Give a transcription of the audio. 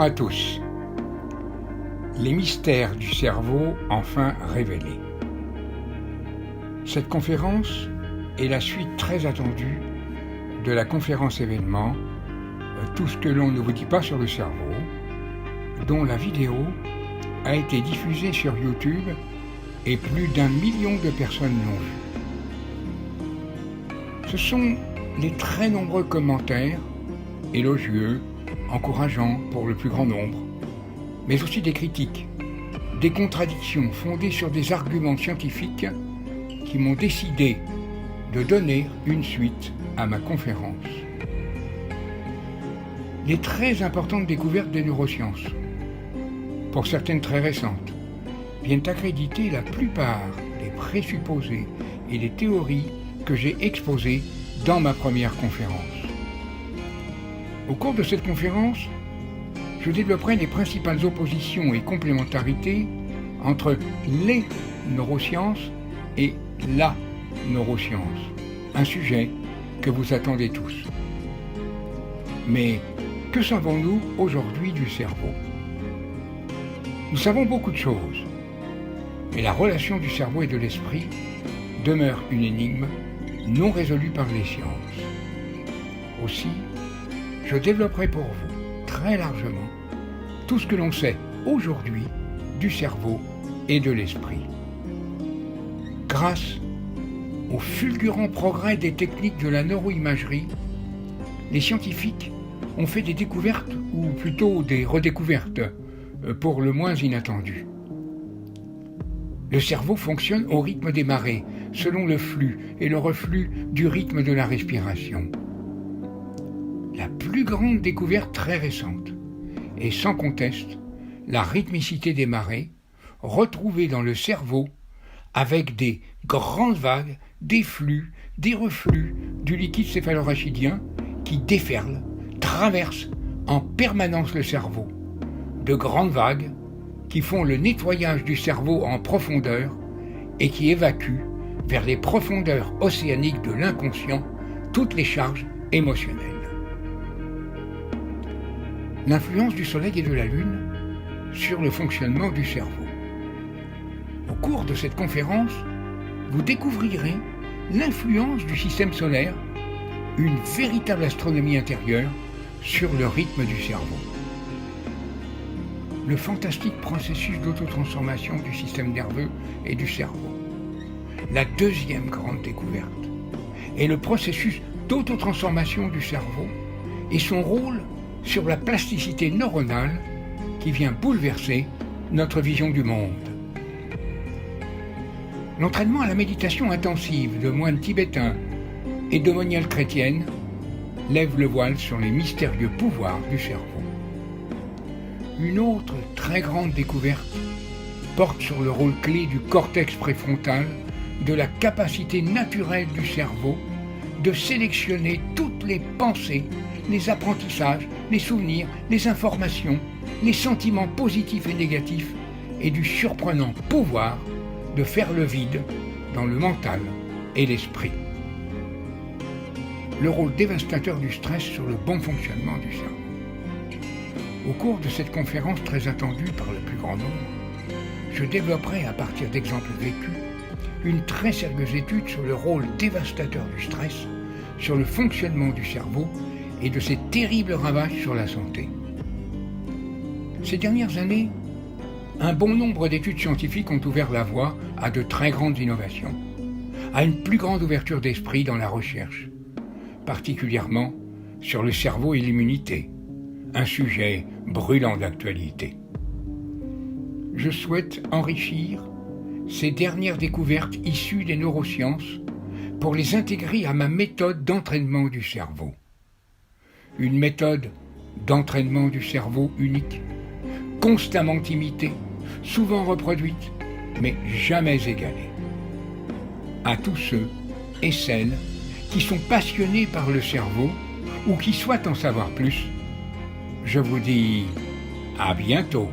Bonjour à tous. Les mystères du cerveau enfin révélés. Cette conférence est la suite très attendue de la conférence événement Tout ce que l'on ne vous dit pas sur le cerveau, dont la vidéo a été diffusée sur YouTube et plus d'1 million de personnes l'ont vue. Ce sont les très nombreux commentaires élogieux, encourageants pour le plus grand nombre, mais aussi des critiques, des contradictions fondées sur des arguments scientifiques qui m'ont décidé de donner une suite à ma conférence. Les très importantes découvertes des neurosciences, pour certaines très récentes, viennent accréditer la plupart des présupposés et des théories que j'ai exposées dans ma première conférence. Au cours de cette conférence, je développerai les principales oppositions et complémentarités entre les neurosciences et la neuroscience, un sujet que vous attendez tous. Mais que savons-nous aujourd'hui du cerveau ? Nous savons beaucoup de choses, mais la relation du cerveau et de l'esprit demeure une énigme non résolue par les sciences. Aussi, je développerai pour vous, très largement, tout ce que l'on sait aujourd'hui du cerveau et de l'esprit. Grâce aux fulgurants progrès des techniques de la neuroimagerie, les scientifiques ont fait des découvertes, ou plutôt des redécouvertes, pour le moins inattendues. Le cerveau fonctionne au rythme des marées, selon le flux et le reflux du rythme de la respiration. La plus grande découverte très récente est sans conteste la rythmicité des marées, retrouvée dans le cerveau avec des grandes vagues, des flux, des reflux du liquide céphalorachidien qui déferlent, traversent en permanence le cerveau. De grandes vagues qui font le nettoyage du cerveau en profondeur et qui évacuent vers les profondeurs océaniques de l'inconscient toutes les charges émotionnelles. L'influence du Soleil et de la Lune sur le fonctionnement du cerveau. Au cours de cette conférence, vous découvrirez l'influence du système solaire, une véritable astronomie intérieure sur le rythme du cerveau. Le fantastique processus d'autotransformation du système nerveux et du cerveau. La deuxième grande découverte est le processus d'autotransformation du cerveau et son rôle sur la plasticité neuronale qui vient bouleverser notre vision du monde. L'entraînement à la méditation intensive de moines tibétains et d'aumônières chrétiennes lève le voile sur les mystérieux pouvoirs du cerveau. Une autre très grande découverte porte sur le rôle clé du cortex préfrontal, de la capacité naturelle du cerveau de sélectionner toutes les pensées, les apprentissages, les souvenirs, les informations, les sentiments positifs et négatifs, et du surprenant pouvoir de faire le vide dans le mental et l'esprit. Le rôle dévastateur du stress sur le bon fonctionnement du cerveau. Au cours de cette conférence très attendue par le plus grand nombre, je développerai à partir d'exemples vécus une très sérieuse étude sur le rôle dévastateur du stress sur le fonctionnement du cerveau et de ses terribles ravages sur la santé. Ces dernières années, un bon nombre d'études scientifiques ont ouvert la voie à de très grandes innovations, à une plus grande ouverture d'esprit dans la recherche, particulièrement sur le cerveau et l'immunité, un sujet brûlant d'actualité. Je souhaite enrichir ces dernières découvertes issues des neurosciences pour les intégrer à ma méthode d'entraînement du cerveau. Une méthode d'entraînement du cerveau unique, constamment imitée, souvent reproduite, mais jamais égalée. À tous ceux et celles qui sont passionnés par le cerveau ou qui souhaitent en savoir plus, je vous dis à bientôt.